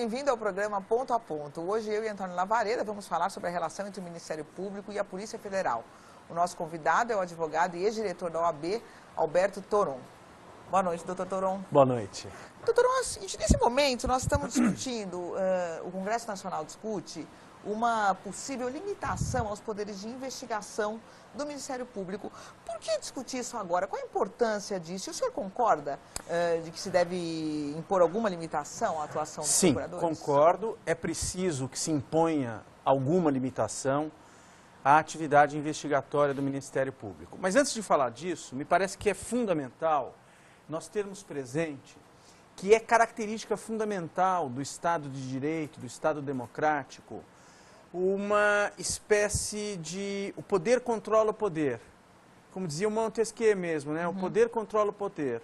bem-vindo ao programa Ponto a Ponto. Hoje eu e Antônio Lavareda vamos falar sobre a relação entre o Ministério Público e a Polícia Federal. O nosso convidado é o advogado e ex-diretor da OAB, Alberto Toron. Boa noite, doutor Toron. Boa noite. Doutor Toron, nesse momento nós estamos discutindo, o Congresso Nacional discute uma possível limitação aos poderes de investigação do Ministério Público. Por que discutir isso agora? Qual a importância disso? E o senhor concorda de que se deve impor alguma limitação à atuação dos procuradores? Sim, concordo. É preciso que se imponha alguma limitação à atividade investigatória do Ministério Público. Mas antes de falar disso, me parece que é fundamental nós termos presente que é característica fundamental do Estado de Direito, do Estado democrático, uma espécie de... o poder controla o poder. Como dizia o Montesquieu mesmo, né? O poder controla o poder.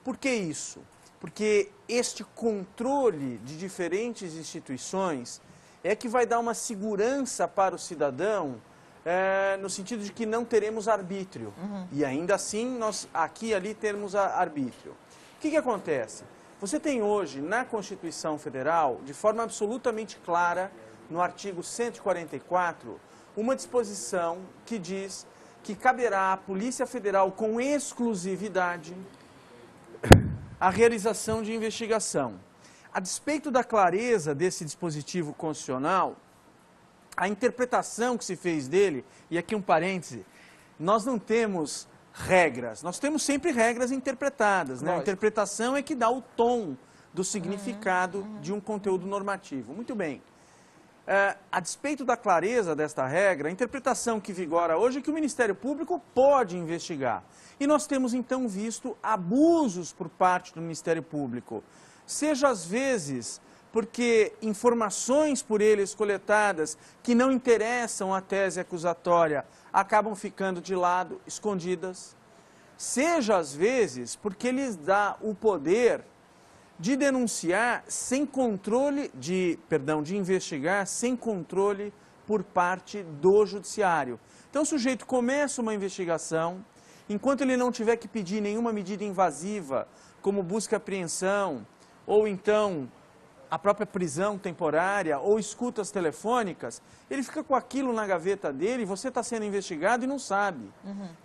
Por que isso? Porque este controle de diferentes instituições é que vai dar uma segurança para o cidadão, no sentido de que não teremos arbítrio. E ainda assim, nós aqui e ali teremos arbítrio. O que acontece? Você tem hoje, na Constituição Federal, de forma absolutamente clara, no artigo 144, uma disposição que diz que caberá à Polícia Federal, com exclusividade, a realização de investigação. A despeito da clareza desse dispositivo constitucional, a interpretação que se fez dele, e aqui um parêntese, nós não temos regras, nós temos sempre regras interpretadas, né? A interpretação é que dá o tom do significado de um conteúdo normativo. Muito bem. A despeito da clareza desta regra, a interpretação que vigora hoje é que o Ministério Público pode investigar. E nós temos então visto abusos por parte do Ministério Público, seja às vezes porque informações por eles coletadas que não interessam à tese acusatória acabam ficando de lado, escondidas, seja às vezes porque lhes dá o poder de denunciar sem controle, de investigar sem controle por parte do judiciário. Então o sujeito começa uma investigação, enquanto ele não tiver que pedir nenhuma medida invasiva, como busca e apreensão, ou então a própria prisão temporária, ou escutas telefônicas, ele fica com aquilo na gaveta dele e você está sendo investigado e não sabe.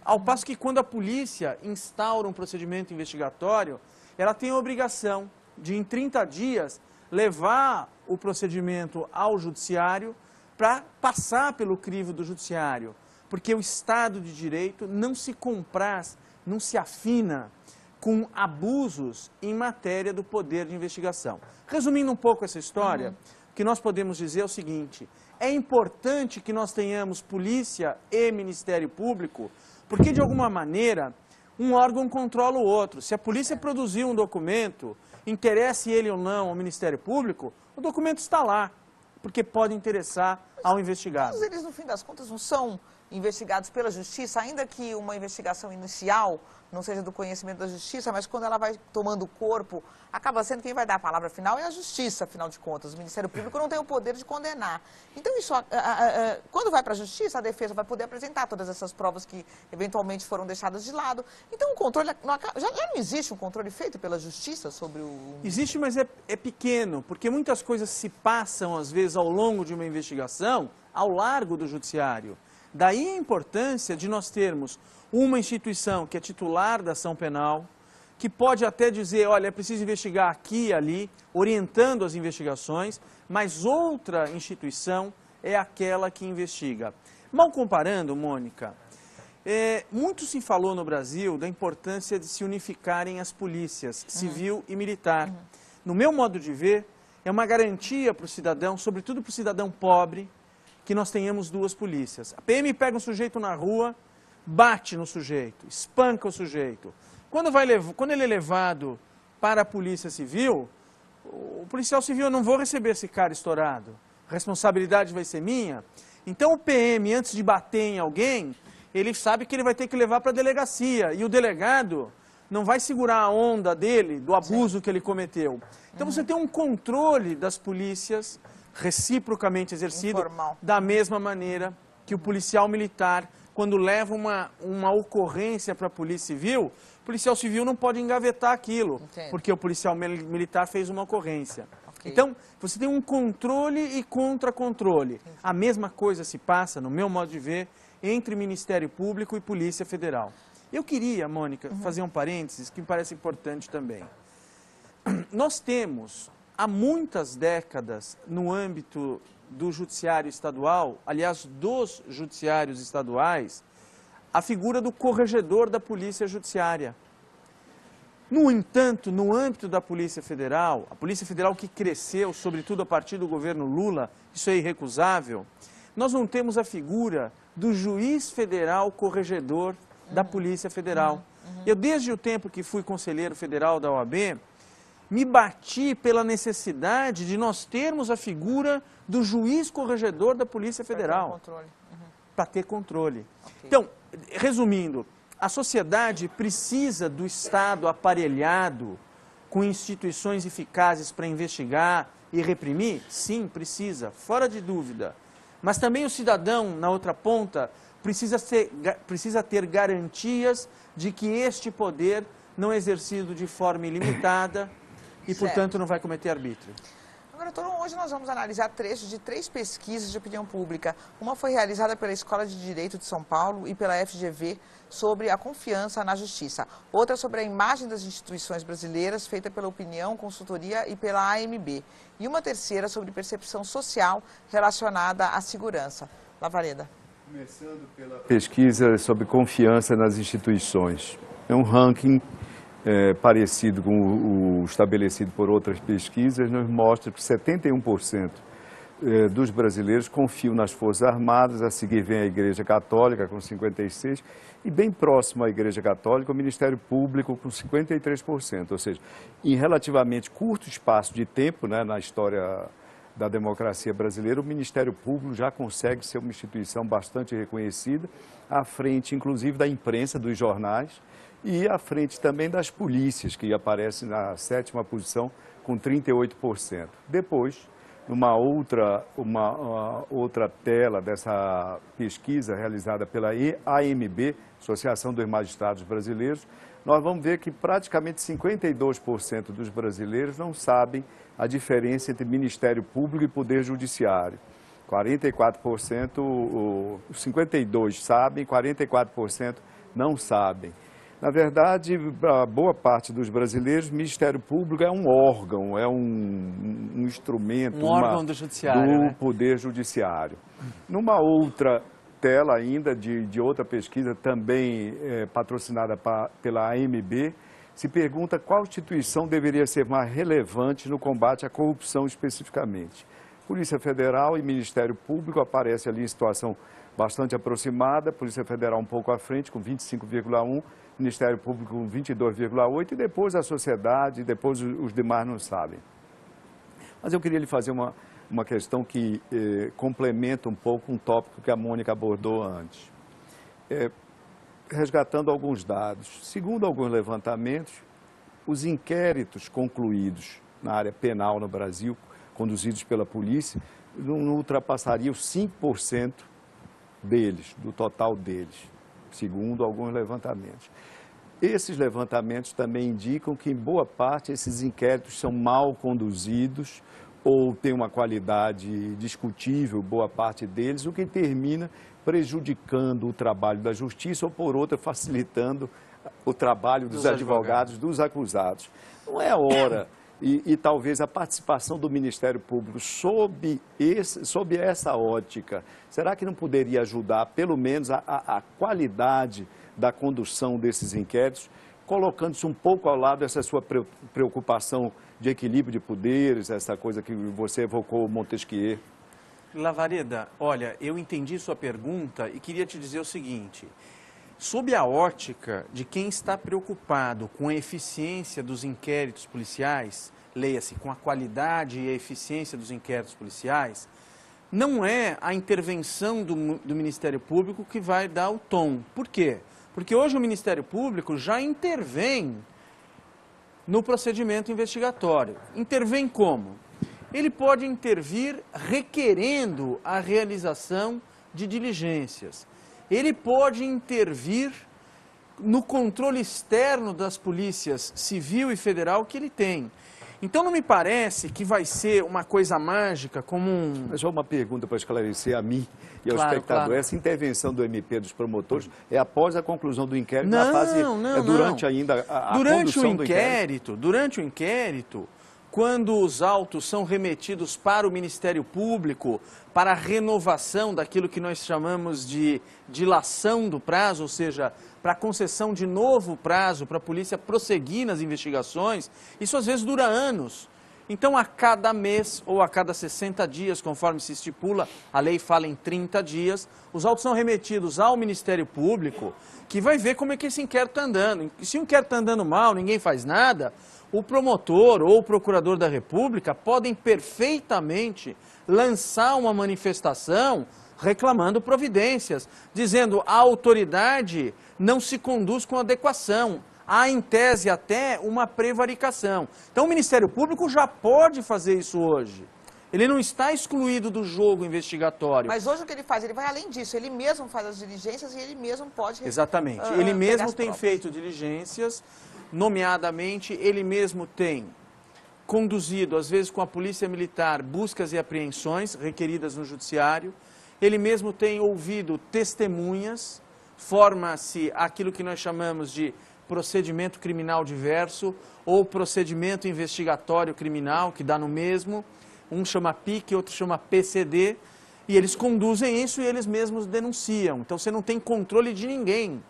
Ao passo que quando a polícia instaura um procedimento investigatório, ela tem a obrigação de, em 30 dias, levar o procedimento ao judiciário para passar pelo crivo do judiciário. Porque o Estado de Direito não se compraz, não se afina com abusos em matéria do poder de investigação. Resumindo um pouco essa história, o que nós podemos dizer é o seguinte: é importante que nós tenhamos polícia e Ministério Público, porque de alguma maneira um órgão controla o outro. Se a polícia produzir um documento, interesse ele ou não ao Ministério Público, o documento está lá, porque pode interessar ao investigado. Mas eles, no fim das contas, não são investigados pela Justiça, ainda que uma investigação inicial não seja do conhecimento da Justiça, mas quando ela vai tomando corpo, acaba sendo quem vai dar a palavra final é a Justiça, afinal de contas. O Ministério Público não tem o poder de condenar. Então, isso, quando vai para a Justiça, a defesa vai poder apresentar todas essas provas que eventualmente foram deixadas de lado. Então, o controle, já não existe um controle feito pela Justiça sobre o... Existe, mas é pequeno, porque muitas coisas se passam, às vezes, ao longo de uma investigação, ao largo do Judiciário. Daí a importância de nós termos uma instituição que é titular da ação penal, que pode até dizer, olha, é preciso investigar aqui e ali, orientando as investigações, mas outra instituição é aquela que investiga. Mal comparando, Mônica, muito se falou no Brasil da importância de se unificarem as polícias, civil e militar. No meu modo de ver, é uma garantia para o cidadão, sobretudo para o cidadão pobre, que nós tenhamos duas polícias. A PM pega um sujeito na rua, bate no sujeito, espanca o sujeito. Quando ele é levado para a Polícia Civil, o policial civil, eu não vou receber esse cara estourado, a responsabilidade vai ser minha. Então o PM, antes de bater em alguém, ele sabe que ele vai ter que levar para a delegacia, e o delegado não vai segurar a onda dele, do abuso que ele cometeu. Então você tem um controle das polícias, reciprocamente exercido, da mesma maneira que o policial militar, quando leva uma ocorrência para a Polícia Civil, o policial civil não pode engavetar aquilo, porque o policial militar fez uma ocorrência. Ok. Então, você tem um controle e contra-controle. A mesma coisa se passa, no meu modo de ver, entre Ministério Público e Polícia Federal. Eu queria, Mônica, fazer um parênteses que me parece importante também. Nós temos, há muitas décadas, no âmbito do judiciário estadual, aliás, dos judiciários estaduais, a figura do corregedor da Polícia Judiciária. No entanto, no âmbito da Polícia Federal, a Polícia Federal que cresceu, sobretudo a partir do governo Lula, isso é irrecusável, nós não temos a figura do juiz federal corregedor da Polícia Federal. Eu, desde o tempo que fui conselheiro federal da OAB, me bati pela necessidade de nós termos a figura do juiz corregedor da Polícia Federal. Para ter controle. Okay. Então, resumindo, a sociedade precisa do Estado aparelhado com instituições eficazes para investigar e reprimir? Sim, precisa, fora de dúvida. Mas também o cidadão, na outra ponta, precisa ter garantias de que este poder não é exercido de forma ilimitada e, portanto, não vai cometer arbítrio. Agora, doutor, hoje nós vamos analisar trechos de 3 pesquisas de opinião pública. Uma foi realizada pela Escola de Direito de São Paulo e pela FGV sobre a confiança na justiça. Outra sobre a imagem das instituições brasileiras, feita pela Opinião, Consultoria e pela AMB. E uma terceira sobre percepção social relacionada à segurança. Lavareda. Começando pela pesquisa sobre confiança nas instituições. É um ranking parecido com o estabelecido por outras pesquisas, nos mostra que 71% dos brasileiros confiam nas Forças Armadas, a seguir vem a Igreja Católica com 56%, e bem próximo à Igreja Católica o Ministério Público com 53%, ou seja, em relativamente curto espaço de tempo, né, na história da democracia brasileira, o Ministério Público já consegue ser uma instituição bastante reconhecida, à frente inclusive da imprensa, dos jornais, e à frente também das polícias, que aparece na 7ª posição com 38%. Depois, numa outra tela dessa pesquisa realizada pela AMB, Associação dos Magistrados Brasileiros, nós vamos ver que praticamente 52% dos brasileiros não sabem a diferença entre Ministério Público e Poder Judiciário. 52% sabem, 44% não sabem. Na verdade, a boa parte dos brasileiros, o Ministério Público é um órgão, é um instrumento um órgão do Judiciário, do né? Poder Judiciário. Numa outra tela ainda, de outra pesquisa, também patrocinada pela AMB, se pergunta qual instituição deveria ser mais relevante no combate à corrupção especificamente. Polícia Federal e Ministério Público aparecem ali em situação bastante aproximada, Polícia Federal um pouco à frente, com 25,1%, Ministério Público com 22,8%, e depois a sociedade, e depois os demais não sabem. Mas eu queria lhe fazer uma questão que complementa um pouco um tópico que a Mônica abordou antes. Resgatando alguns dados, segundo alguns levantamentos, os inquéritos concluídos na área penal no Brasil, conduzidos pela polícia, não ultrapassariam 5% deles, do total deles, segundo alguns levantamentos. Esses levantamentos também indicam que, em boa parte, esses inquéritos são mal conduzidos ou têm uma qualidade discutível, boa parte deles, o que termina prejudicando o trabalho da justiça ou, por outra, facilitando o trabalho dos advogados, dos acusados. Não é hora, e talvez a participação do Ministério Público sob essa ótica, será que não poderia ajudar, pelo menos, a qualidade da condução desses inquéritos, colocando-se um pouco ao lado dessa sua preocupação de equilíbrio de poderes, essa coisa que você evocou, Montesquieu? Lavareda, olha, eu entendi sua pergunta e queria te dizer o seguinte: sob a ótica de quem está preocupado com a eficiência dos inquéritos policiais, leia-se, com a qualidade e a eficiência dos inquéritos policiais, não é a intervenção do Ministério Público que vai dar o tom. Por quê? Porque hoje o Ministério Público já intervém no procedimento investigatório. Intervém como? Ele pode intervir requerendo a realização de diligências. Ele pode intervir no controle externo das polícias civil e federal que ele tem. Então não me parece que vai ser uma coisa mágica como um... Mas só uma pergunta para esclarecer a mim e ao Claro, espectador. claro. Essa intervenção do MP dos promotores é após a conclusão do inquérito, Não, na fase... não, é durante não. ainda a Durante condução do inquérito? Durante o inquérito, quando os autos são remetidos para o Ministério Público, para a renovação daquilo que nós chamamos de dilação do prazo, ou seja, para a concessão de novo prazo para a polícia prosseguir nas investigações, isso às vezes dura anos. Então, a cada mês ou a cada 60 dias, conforme se estipula, a lei fala em 30 dias, os autos são remetidos ao Ministério Público, que vai ver como é que esse inquérito está andando. E se o inquérito está andando mal, ninguém faz nada, o promotor ou o procurador da República podem perfeitamente lançar uma manifestação reclamando providências, dizendo a autoridade não se conduz com adequação. Há, em tese, até uma prevaricação. Então, o Ministério Público já pode fazer isso hoje. Ele não está excluído do jogo investigatório. Mas hoje o que ele faz? Ele vai além disso, ele mesmo faz as diligências e ele mesmo pode... Exatamente. Ele mesmo tem feito diligências, nomeadamente, ele mesmo tem conduzido, às vezes com a Polícia Militar, buscas e apreensões requeridas no Judiciário. Ele mesmo tem ouvido testemunhas, forma-se aquilo que nós chamamos de procedimento criminal diverso ou procedimento investigatório criminal, que dá no mesmo. Um chama PIC, outro chama PCD, e eles conduzem isso e eles mesmos denunciam. Então você não tem controle de ninguém.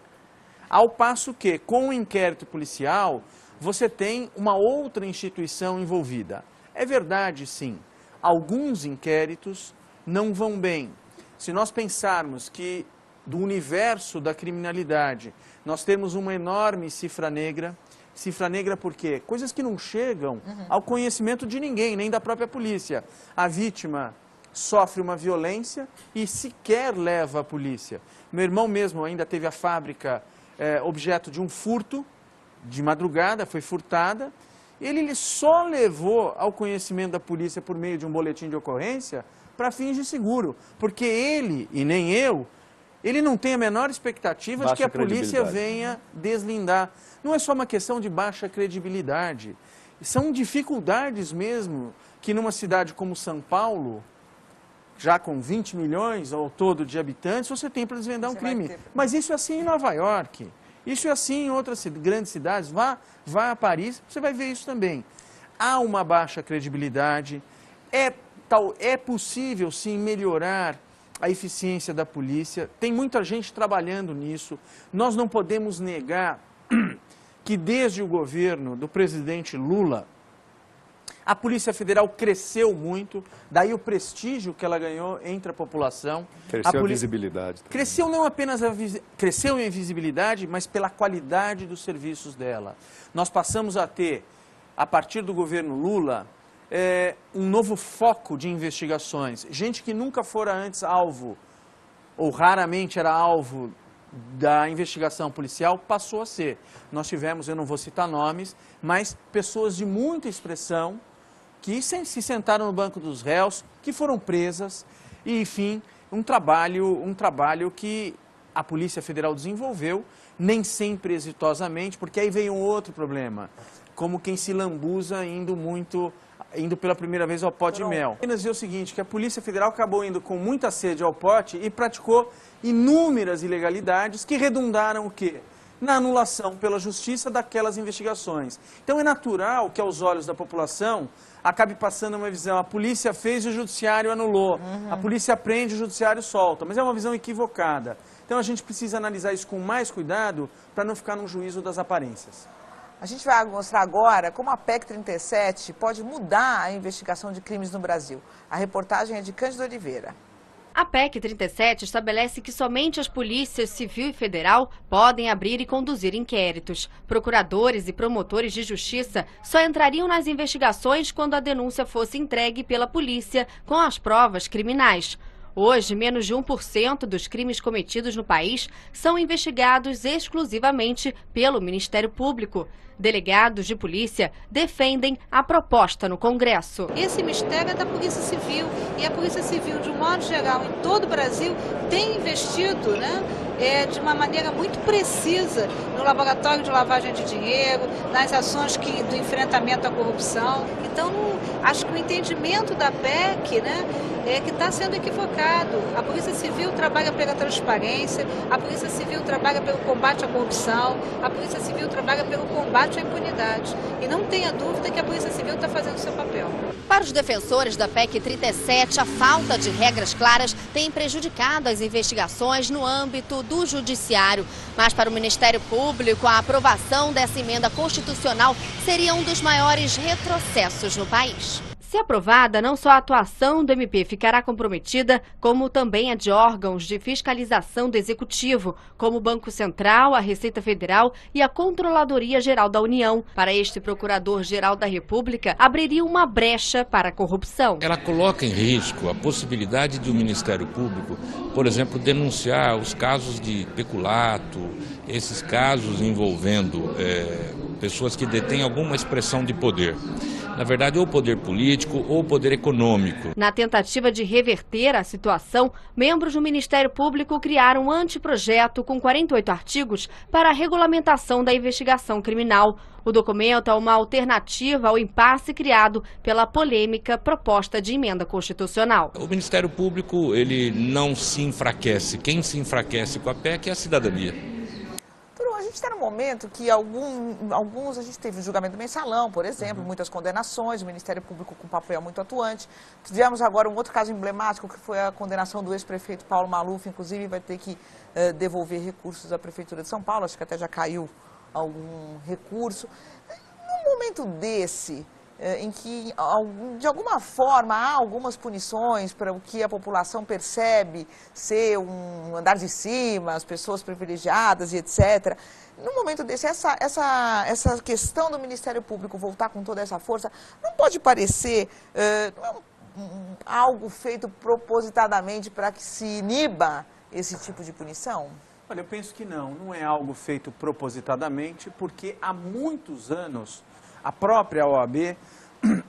Ao passo que, com o inquérito policial, você tem uma outra instituição envolvida. É verdade, sim, alguns inquéritos não vão bem. Se nós pensarmos que do universo da criminalidade nós temos uma enorme cifra negra por quê? Coisas que não chegam ao conhecimento de ninguém, nem da própria polícia. A vítima sofre uma violência e sequer leva a polícia. Meu irmão mesmo ainda teve a fábrica objeto de um furto, de madrugada, foi furtada. Ele só levou ao conhecimento da polícia por meio de um boletim de ocorrência para fins de seguro, porque ele, e nem eu, ele não tem a menor expectativa de que a polícia venha deslindar. Não é só uma questão de baixa credibilidade, são dificuldades mesmo que numa cidade como São Paulo, já com 20 milhões ao todo de habitantes, você tem para desvendar um crime. Mas isso é assim em Nova York, isso é assim em outras grandes cidades. Vá a Paris, você vai ver isso também. Há uma baixa credibilidade, é possível sim melhorar a eficiência da polícia, tem muita gente trabalhando nisso. Nós não podemos negar que desde o governo do presidente Lula, a Polícia Federal cresceu muito, daí o prestígio que ela ganhou entre a população. Cresceu a visibilidade. Cresceu não apenas cresceu em visibilidade, mas pela qualidade dos serviços dela. Nós passamos a ter, a partir do governo Lula, um novo foco de investigações. Gente que nunca fora antes alvo, ou raramente era alvo da investigação policial, passou a ser. Nós tivemos, eu não vou citar nomes, mas pessoas de muita expressão que se sentaram no banco dos réus, que foram presas, e enfim, um trabalho que a Polícia Federal desenvolveu, nem sempre exitosamente, porque aí veio um outro problema, como quem se lambuza indo pela primeira vez ao pote de mel. Apenas dizer o seguinte, que a Polícia Federal acabou indo com muita sede ao pote e praticou inúmeras ilegalidades que redundaram o quê? Na anulação pela justiça daquelas investigações. Então é natural que aos olhos da população acabe passando uma visão, a polícia fez e o judiciário anulou, a polícia prende e o judiciário solta, mas é uma visão equivocada. Então a gente precisa analisar isso com mais cuidado para não ficar num juízo das aparências. A gente vai mostrar agora como a PEC 37 pode mudar a investigação de crimes no Brasil. A reportagem é de Cândido Oliveira. A PEC 37 estabelece que somente as polícias civil e federal podem abrir e conduzir inquéritos. Procuradores e promotores de justiça só entrariam nas investigações quando a denúncia fosse entregue pela polícia com as provas criminais. Hoje, menos de 1% dos crimes cometidos no país são investigados exclusivamente pelo Ministério Público. Delegados de polícia defendem a proposta no Congresso. Esse mistério é da Polícia Civil e a Polícia Civil, de um modo geral, em todo o Brasil, tem investido, de uma maneira muito precisa no laboratório de lavagem de dinheiro, nas ações do enfrentamento à corrupção. Então, acho que o entendimento da PEC, é que está sendo equivocado. A Polícia Civil trabalha pela transparência, a Polícia Civil trabalha pelo combate à corrupção, a Polícia Civil trabalha pelo combate à impunidade. E não tenha dúvida que a Polícia Civil está fazendo o seu papel. Para os defensores da PEC 37, a falta de regras claras tem prejudicado as investigações no âmbito do Judiciário. Mas para o Ministério Público, a aprovação dessa emenda constitucional seria um dos maiores retrocessos no país. Se aprovada, não só a atuação do MP ficará comprometida, como também a de órgãos de fiscalização do Executivo, como o Banco Central, a Receita Federal e a Controladoria Geral da União. Para este Procurador-Geral da República, abriria uma brecha para a corrupção. Ela coloca em risco a possibilidade de o Ministério Público, por exemplo, denunciar os casos de peculato, esses casos envolvendo pessoas que detêm alguma expressão de poder. Na verdade, ou poder político ou poder econômico. Na tentativa de reverter a situação, membros do Ministério Público criaram um anteprojeto com 48 artigos para a regulamentação da investigação criminal. O documento é uma alternativa ao impasse criado pela polêmica proposta de emenda constitucional. O Ministério Público, ele não se enfraquece. Quem se enfraquece com a PEC é a cidadania. A gente está num momento que alguns, a gente teve o julgamento do mensalão, por exemplo, muitas condenações, o Ministério Público com papel muito atuante. Tivemos agora um outro caso emblemático, que foi a condenação do ex-prefeito Paulo Maluf, inclusive vai ter que devolver recursos à Prefeitura de São Paulo, acho que até já caiu algum recurso. Num momento desse, em que, de alguma forma, há algumas punições para o que a população percebe ser um andar de cima, as pessoas privilegiadas e etc. Num momento desse, essa questão do Ministério Público voltar com toda essa força, não pode parecer algo feito propositadamente para que se iniba esse tipo de punição? Olha, eu penso que não é algo feito propositadamente, porque há muitos anos a própria OAB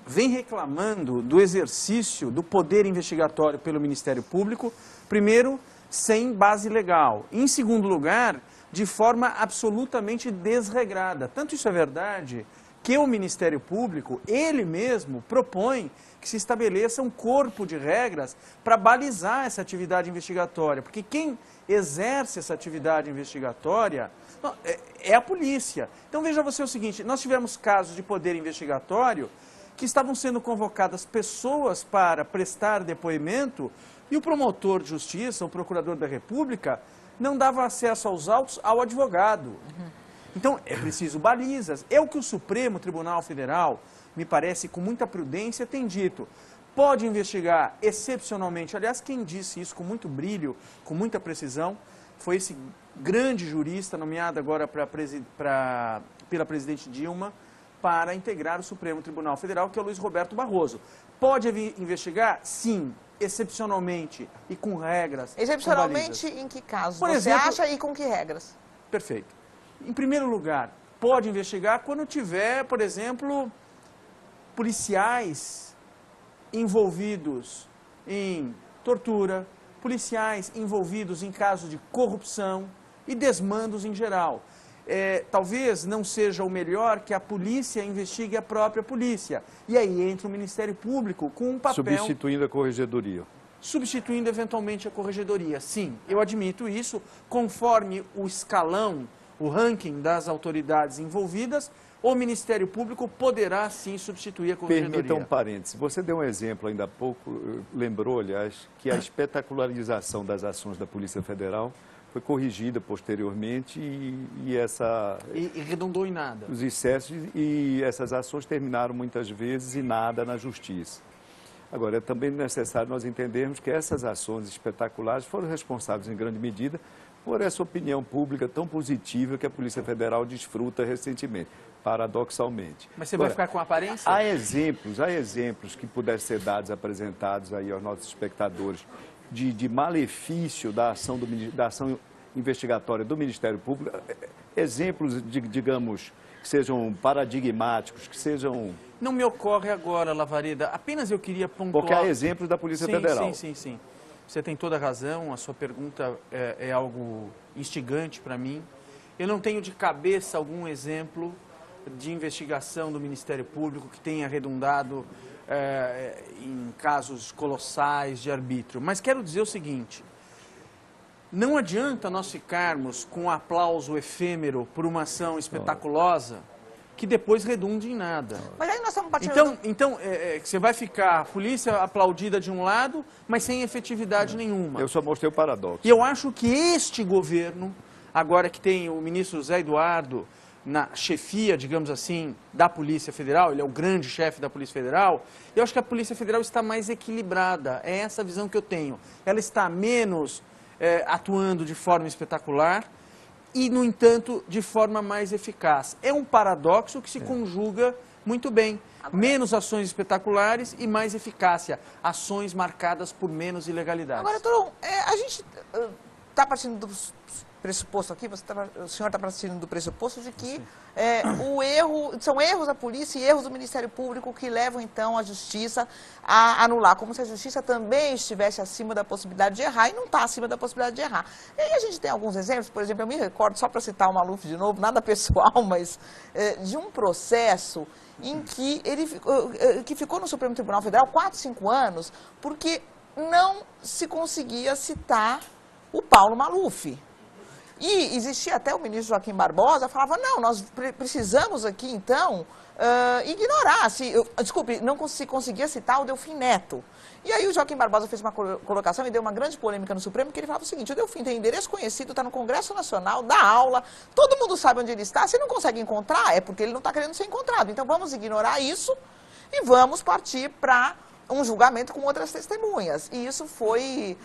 vem reclamando do exercício do poder investigatório pelo Ministério Público, primeiro, sem base legal, e, em segundo lugar, de forma absolutamente desregrada. Tanto isso é verdade que o Ministério Público, ele mesmo, propõe que se estabeleça um corpo de regras para balizar essa atividade investigatória, porque quem exerce essa atividade investigatória é a polícia. Então veja você o seguinte, nós tivemos casos de poder investigatório que estavam sendo convocadas pessoas para prestar depoimento e o promotor de justiça, o procurador da República, não dava acesso aos autos ao advogado. Então é preciso balizas. É o que o Supremo Tribunal Federal, me parece, com muita prudência, tem dito. Pode investigar excepcionalmente. Aliás, quem disse isso com muito brilho, com muita precisão, foi esse grande jurista nomeado agora pela presidente Dilma para integrar o Supremo Tribunal Federal, que é o Luiz Roberto Barroso. Pode investigar? Sim, excepcionalmente e com regras. Excepcionalmente em que casos Por você exemplo, acha e com que regras? Perfeito. Em primeiro lugar, pode investigar quando tiver, por exemplo, policiais envolvidos em tortura, policiais envolvidos em casos de corrupção e desmandos em geral. Talvez não seja o melhor que a polícia investigue a própria polícia. E aí entra o Ministério Público com um papel... Substituindo a corregedoria. Substituindo eventualmente a corregedoria. Sim, eu admito isso, conforme o escalão, o ranking das autoridades envolvidas, o Ministério Público poderá sim substituir a corregedoria. Permita um parênteses. Você deu um exemplo ainda há pouco, lembrou, aliás, que a espetacularização das ações da Polícia Federal foi corrigida posteriormente E redundou em nada. Os excessos e essas ações terminaram muitas vezes em nada na Justiça. Agora, é também necessário nós entendermos que essas ações espetaculares foram responsáveis em grande medida por essa opinião pública tão positiva que a Polícia Federal desfruta recentemente, paradoxalmente. Mas você vai ficar com aparência? Há exemplos que pudessem ser apresentados aí aos nossos espectadores de malefício da ação investigatória do Ministério Público, exemplos, digamos, que sejam paradigmáticos, que sejam... Não me ocorre agora, Lavareda, apenas eu queria pontuar... Porque há exemplos da Polícia Federal. Sim. Você tem toda a razão, a sua pergunta é algo instigante para mim. Eu não tenho de cabeça algum exemplo de investigação do Ministério Público que tenha redundado em casos colossais de arbítrio. Mas quero dizer o seguinte, não adianta nós ficarmos com um aplauso efêmero por uma ação espetaculosa que depois redunde em nada. Mas aí nós estamos partindo... Então você vai ficar a polícia aplaudida de um lado, mas sem efetividade nenhuma. Eu só mostrei o paradoxo. E eu acho que este governo, agora que tem o ministro Zé Eduardo na chefia, digamos assim, da Polícia Federal, ele é o grande chefe da Polícia Federal, eu acho que a Polícia Federal está mais equilibrada. É essa a visão que eu tenho. Ela está menos atuando de forma espetacular e, no entanto, de forma mais eficaz. É um paradoxo que se conjuga muito bem. Menos ações espetaculares e mais eficácia. Ações marcadas por menos ilegalidades. Agora, Toron, a gente está partindo do pressuposto aqui, o senhor está partindo do pressuposto de que são erros da polícia e erros do Ministério Público que levam, então, a justiça a anular, como se a justiça também estivesse acima da possibilidade de errar e não está acima da possibilidade de errar. E aí a gente tem alguns exemplos, por exemplo, eu me recordo, só para citar o Maluf de novo, nada pessoal, mas de um processo em que que ficou no Supremo Tribunal Federal 4, 5 anos, porque não se conseguia citar o Paulo Maluf. E existia até o ministro Joaquim Barbosa, falava, não, nós precisamos aqui, então, ignorar. Desculpe, não se conseguia citar o Delfim Neto. E aí o Joaquim Barbosa fez uma colocação e deu uma grande polêmica no Supremo, que ele falava o seguinte, o Delfim tem endereço conhecido, está no Congresso Nacional, dá aula, todo mundo sabe onde ele está, se não consegue encontrar, é porque ele não está querendo ser encontrado. Então vamos ignorar isso e vamos partir para um julgamento com outras testemunhas. E isso foi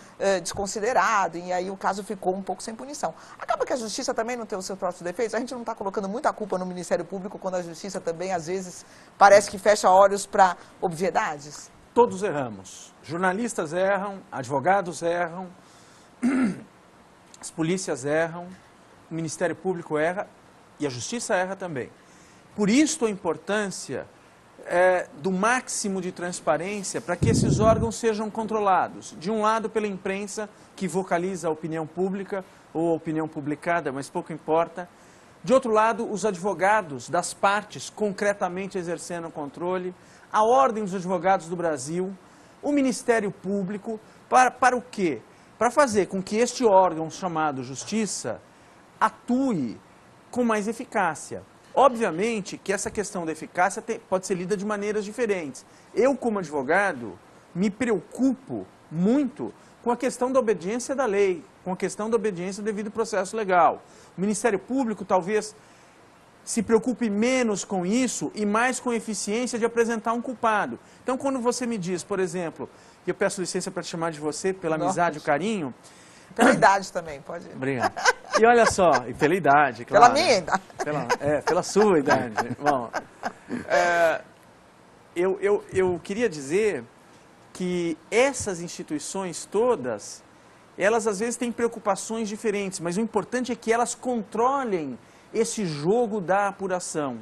desconsiderado, e aí o caso ficou um pouco sem punição. Acaba que a justiça também não tem os seus próprios defeitos. A gente não está colocando muita culpa no Ministério Público, quando a justiça também, às vezes, parece que fecha olhos para obviedades? Todos erramos. Jornalistas erram, advogados erram, as polícias erram, o Ministério Público erra e a justiça erra também. Por isso a importância do máximo de transparência para que esses órgãos sejam controlados. De um lado, pela imprensa, que vocaliza a opinião pública ou a opinião publicada, mas pouco importa. De outro lado, os advogados das partes concretamente exercendo o controle, a Ordem dos Advogados do Brasil, o Ministério Público, para o quê? Para fazer com que este órgão chamado Justiça atue com mais eficácia. Obviamente que essa questão da eficácia pode ser lida de maneiras diferentes. Eu, como advogado, me preocupo muito com a questão da obediência da lei, com a questão da obediência ao devido processo legal. O Ministério Público talvez se preocupe menos com isso e mais com a eficiência de apresentar um culpado. Então, quando você me diz, por exemplo, e eu peço licença para te chamar de você, pela amizade e o carinho... Pela idade também, pode ir. Obrigado. E olha só, e pela idade, claro. Pela minha idade. Pela sua idade. Bom, eu queria dizer que essas instituições todas, elas às vezes têm preocupações diferentes, mas o importante é que elas controlem esse jogo da apuração,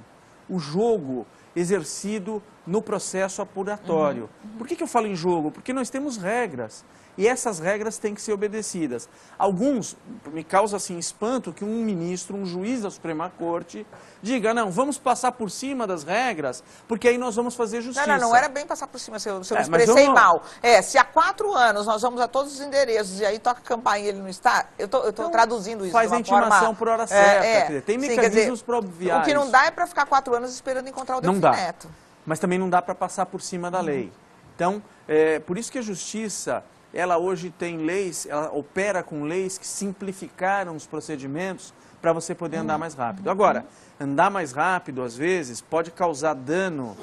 o jogo exercido no processo apuratório. Por que eu falo em jogo? Porque nós temos regras. E essas regras têm que ser obedecidas. Alguns, me causa assim espanto que um ministro, um juiz da Suprema Corte, diga, não, vamos passar por cima das regras, porque aí nós vamos fazer justiça. Não era bem passar por cima, se eu me expressei mal. Se há 4 anos nós vamos a todos os endereços e aí toca campainha e ele não está, eu estou então, traduzindo isso faz de uma a intimação forma, por hora certa, tem mecanismos para obviar. O que não dá é para ficar 4 anos esperando encontrar o Delfim Neto. Mas também não dá para passar por cima da lei. Então, por isso que a justiça... ela hoje tem leis, ela opera com leis que simplificaram os procedimentos para você poder andar mais rápido. Agora, andar mais rápido, às vezes, pode causar dano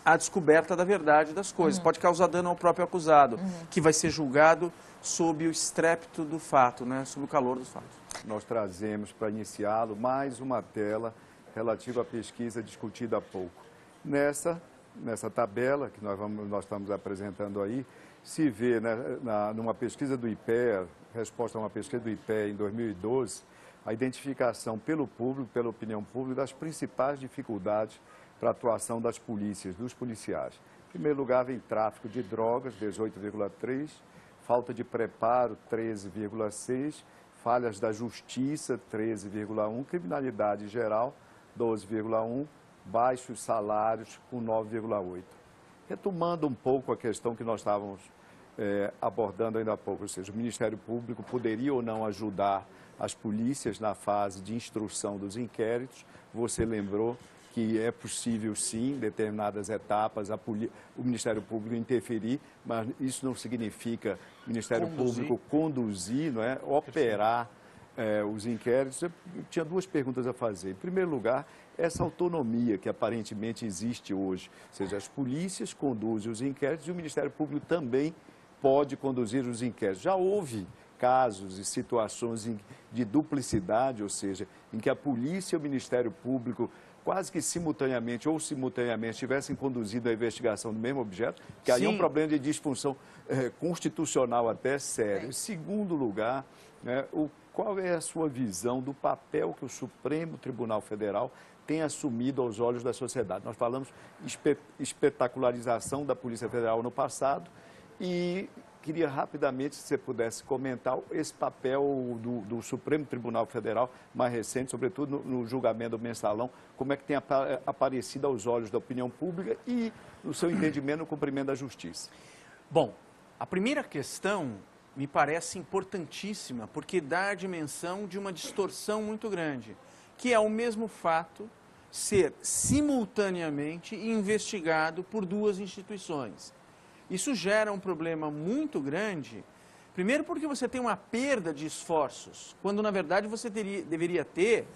à descoberta da verdade das coisas, pode causar dano ao próprio acusado, que vai ser julgado sob o estrépito do fato, né, sob o calor dos fatos. Nós trazemos para iniciá-lo mais uma tela relativa à pesquisa discutida há pouco. Nessa tabela que nós estamos apresentando aí, se vê, né, numa pesquisa do IPEA, resposta a uma pesquisa do IPEA em 2012, a identificação pelo público, pela opinião pública, das principais dificuldades para a atuação das polícias, dos policiais. Em primeiro lugar, vem tráfico de drogas, 18,3%, falta de preparo, 13,6%, falhas da justiça, 13,1%, criminalidade geral, 12,1%, baixos salários, com 9,8%. Retomando um pouco a questão que nós estávamos abordando ainda há pouco, ou seja, o Ministério Público poderia ou não ajudar as polícias na fase de instrução dos inquéritos. Você lembrou que é possível, sim, em determinadas etapas, o Ministério Público interferir, mas isso não significa o Ministério Público conduzir, não é? Operar os inquéritos. Eu tinha duas perguntas a fazer. Em primeiro lugar, essa autonomia que aparentemente existe hoje, ou seja, as polícias conduzem os inquéritos e o Ministério Público também pode conduzir os inquéritos. Já houve casos e situações de duplicidade, ou seja, em que a polícia e o Ministério Público quase que simultaneamente ou simultaneamente tivessem conduzido a investigação do mesmo objeto, que aí é um problema de disfunção constitucional até sério. Em segundo lugar, né, qual é a sua visão do papel que o Supremo Tribunal Federal tem assumido aos olhos da sociedade? Nós falamos espetacularização da Polícia Federal no passado e queria rapidamente, se você pudesse comentar esse papel do Supremo Tribunal Federal mais recente, sobretudo no julgamento do mensalão, como é que tem aparecido aos olhos da opinião pública e, no seu entendimento, no cumprimento da justiça. Bom, a primeira questão me parece importantíssima, porque dá a dimensão de uma distorção muito grande, que é o mesmo fato ser simultaneamente investigado por duas instituições. Isso gera um problema muito grande, primeiro porque você tem uma perda de esforços, quando na verdade você deveria ter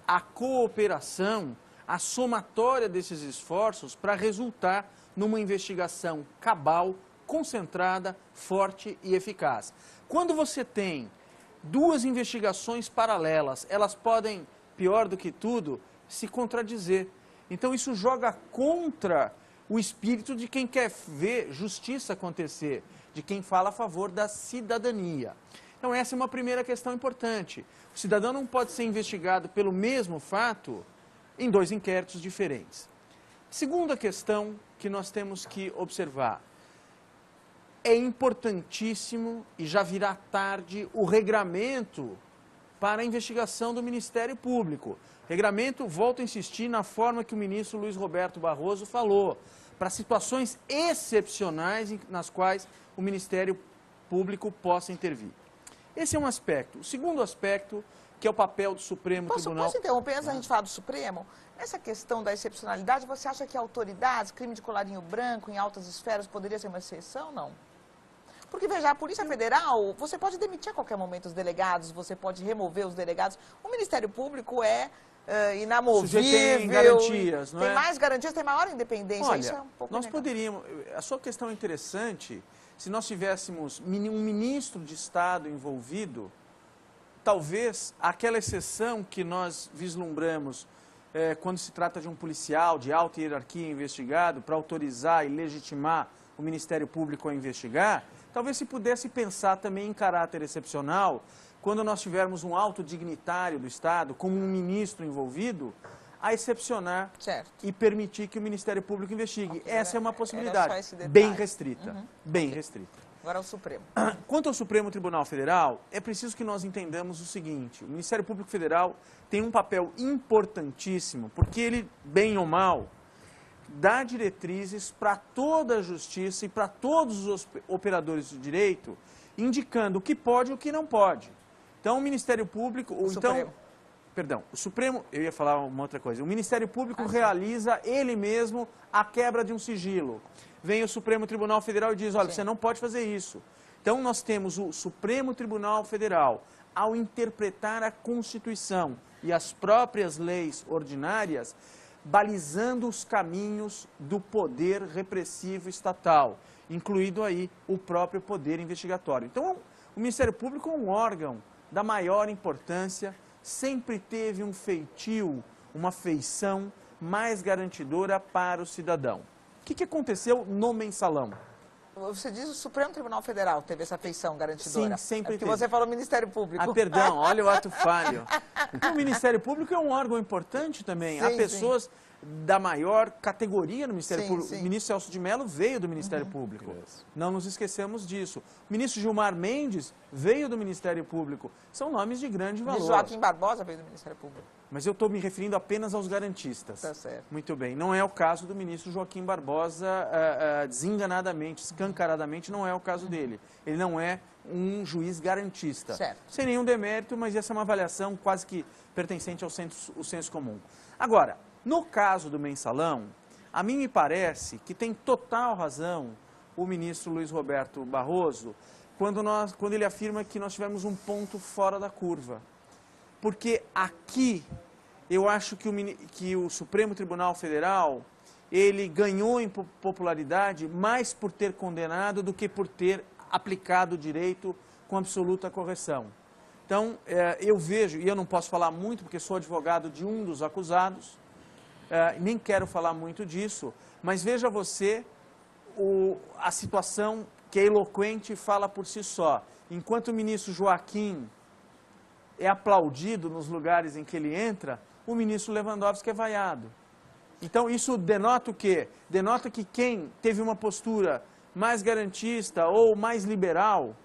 a cooperação, a somatória desses esforços para resultar numa investigação cabal, concentrada, forte e eficaz. Quando você tem duas investigações paralelas, elas podem, pior do que tudo, se contradizer. Então isso joga contra o espírito de quem quer ver justiça acontecer, de quem fala a favor da cidadania. Então essa é uma primeira questão importante. O cidadão não pode ser investigado pelo mesmo fato em dois inquéritos diferentes. Segunda questão que nós temos que observar. É importantíssimo, e já virá tarde, o regramento para a investigação do Ministério Público. Regramento, volto a insistir, na forma que o ministro Luiz Roberto Barroso falou, para situações excepcionais nas quais o Ministério Público possa intervir. Esse é um aspecto. O segundo aspecto, que é o papel do Supremo Tribunal... Posso interromper antes da gente falar do Supremo? Nessa questão da excepcionalidade, você acha que autoridades, crime de colarinho branco em altas esferas, poderia ser uma exceção ou não? Porque, veja, a Polícia Federal, você pode demitir a qualquer momento os delegados, você pode remover os delegados. O Ministério Público é inamovível. Tem garantias, não é? Tem mais garantias, tem maior independência. Olha, isso é um pouco nós legal. poderíamos... A sua questão é interessante. Se nós tivéssemos um ministro de Estado envolvido, talvez aquela exceção que nós vislumbramos quando se trata de um policial de alta hierarquia investigado para autorizar e legitimar o Ministério Público a investigar, talvez se pudesse pensar também em caráter excepcional, quando nós tivermos um alto dignitário do Estado, como um ministro envolvido, a excepcionar e permitir que o Ministério Público investigue. Essa é uma possibilidade bem restrita, bem restrita. Agora o Supremo. Quanto ao Supremo Tribunal Federal, é preciso que nós entendamos o seguinte: o Ministério Público Federal tem um papel importantíssimo, porque ele, bem ou mal, dá diretrizes para toda a justiça e para todos os operadores do direito, indicando o que pode e o que não pode. Então, o Ministério Público... o Supremo, eu ia falar uma outra coisa. O Ministério Público realiza ele mesmo a quebra de um sigilo. Vem o Supremo Tribunal Federal e diz, olha, você não pode fazer isso. Então, nós temos o Supremo Tribunal Federal, ao interpretar a Constituição e as próprias leis ordinárias, balizando os caminhos do poder repressivo estatal, incluído aí o próprio poder investigatório. Então, o Ministério Público é um órgão da maior importância, sempre teve um feitio, uma feição mais garantidora para o cidadão. O que aconteceu no mensalão? Você diz o Supremo Tribunal Federal teve essa feição garantidora. Sim, sempre porque teve. você falou Ministério Público. Ah, perdão, olha o ato falho. Então, o Ministério Público é um órgão importante também. Sim, Há pessoas da maior categoria no Ministério Sim, Público. sim. O ministro Celso de Mello veio do Ministério Público. Não nos esquecemos disso. O ministro Gilmar Mendes veio do Ministério Público. São nomes de grande O valor. ministro Joaquim Barbosa veio do Ministério Público. Mas eu estou me referindo apenas aos garantistas. Tá certo. Muito bem. Não é o caso do ministro Joaquim Barbosa, desenganadamente, escancaradamente, não é o caso dele. Ele não é um juiz garantista. Certo. Sem nenhum demérito, mas essa é uma avaliação quase que pertencente ao senso comum. Agora, no caso do mensalão, a mim me parece que tem total razão o ministro Luiz Roberto Barroso quando ele afirma que nós tivemos um ponto fora da curva. Porque aqui eu acho que o Supremo Tribunal Federal ele ganhou em popularidade mais por ter condenado do que por ter aplicado o direito com absoluta correção. Então, eu vejo, e eu não posso falar muito porque sou advogado de um dos acusados, nem quero falar muito disso, mas veja você a situação que é eloquente e fala por si só. Enquanto o ministro Joaquim é aplaudido nos lugares em que ele entra, o ministro Lewandowski é vaiado. Então, isso denota o quê? Denota que quem teve uma postura mais garantista ou mais liberal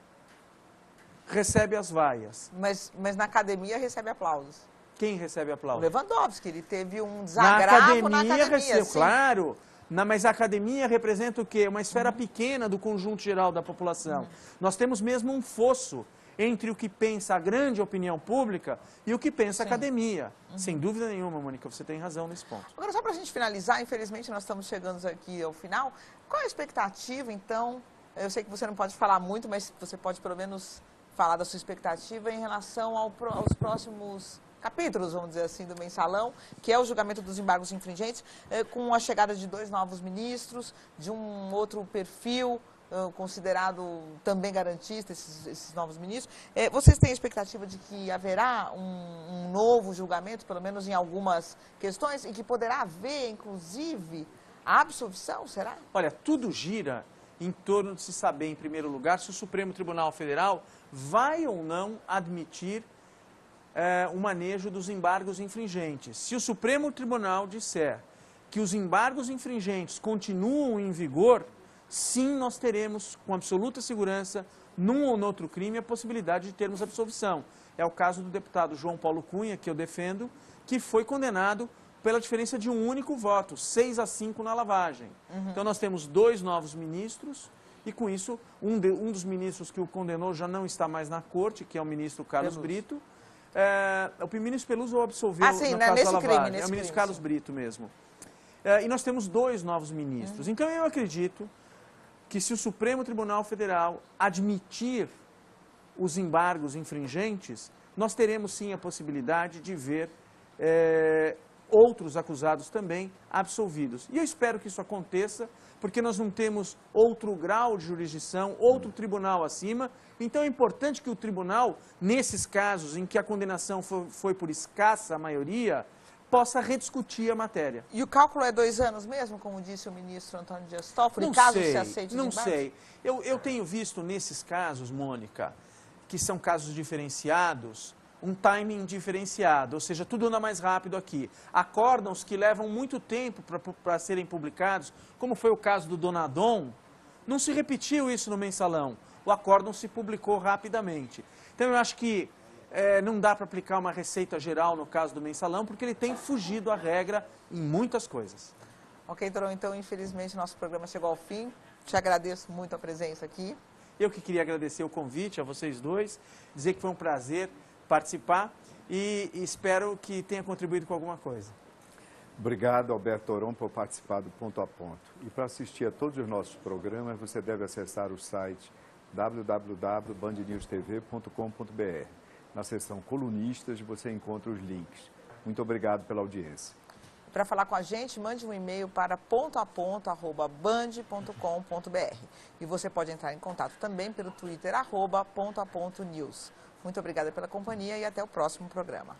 recebe as vaias. Mas na academia recebe aplausos. Quem recebe O aplausos? Lewandowski, ele teve um desagravo na academia. Recebe, sim. claro. Mas a academia representa o quê? Uma esfera pequena do conjunto geral da população. Nós temos mesmo um fosso entre o que pensa a grande opinião pública e o que pensa a academia. Sem dúvida nenhuma, Mônica, você tem razão nesse ponto. Agora, só para a gente finalizar, infelizmente nós estamos chegando aqui ao final. Qual é a expectativa, então? Eu sei que você não pode falar muito, mas você pode pelo menos falar da sua expectativa em relação aos próximos capítulos, vamos dizer assim, do mensalão, que é o julgamento dos embargos infringentes, com a chegada de 2 novos ministros, de um outro perfil considerado também garantista, esses novos ministros. Vocês têm a expectativa de que haverá um novo julgamento, pelo menos em algumas questões, e que poderá haver, inclusive, a absolvição, será? Olha, tudo gira em torno de se saber, em primeiro lugar, se o Supremo Tribunal Federal vai ou não admitir o manejo dos embargos infringentes. Se o Supremo Tribunal disser que os embargos infringentes continuam em vigor, sim, nós teremos, com absoluta segurança, num ou noutro crime, a possibilidade de termos absolvição. É o caso do deputado João Paulo Cunha, que eu defendo, que foi condenado pela diferença de um único voto, 6-5 na lavagem. Então, nós temos 2 novos ministros, e com isso, um dos ministros que o condenou já não está mais na corte, que é o ministro Carlos Brito. O ministro Peluso o absolveu no caso da lavagem. É o ministro Carlos Brito mesmo. E nós temos 2 novos ministros. Então, eu acredito que se o Supremo Tribunal Federal admitir os embargos infringentes, nós teremos sim a possibilidade de ver outros acusados também absolvidos. E eu espero que isso aconteça, porque nós não temos outro grau de jurisdição, outro tribunal acima. Então é importante que o tribunal, nesses casos em que a condenação foi por escassa maioria, possa rediscutir a matéria. E o cálculo é 2 anos mesmo, como disse o ministro Antônio Dias Toffoli, caso se aceite os embargos? Não sei. Eu tenho visto nesses casos, Mônica, que são casos diferenciados, um timing diferenciado, ou seja, tudo anda mais rápido aqui. Acórdãos que levam muito tempo para serem publicados, como foi o caso do Donadon, não se repetiu isso no mensalão. O acórdão se publicou rapidamente. Então eu acho que não dá para aplicar uma receita geral no caso do mensalão, porque ele tem fugido à regra em muitas coisas. Ok, Torão, então infelizmente nosso programa chegou ao fim. Te agradeço muito a presença aqui. Eu que queria agradecer o convite a vocês dois, dizer que foi um prazer participar e espero que tenha contribuído com alguma coisa. Obrigado, Alberto Torão, por participar do Ponto a Ponto. E para assistir a todos os nossos programas, você deve acessar o site www.bandnewstv.com.br. Na seção colunistas, você encontra os links. Muito obrigado pela audiência. Para falar com a gente, mande um e-mail para pontoaponto@band.com.br. E você pode entrar em contato também pelo Twitter, @pontoapontonews. Muito obrigada pela companhia e até o próximo programa.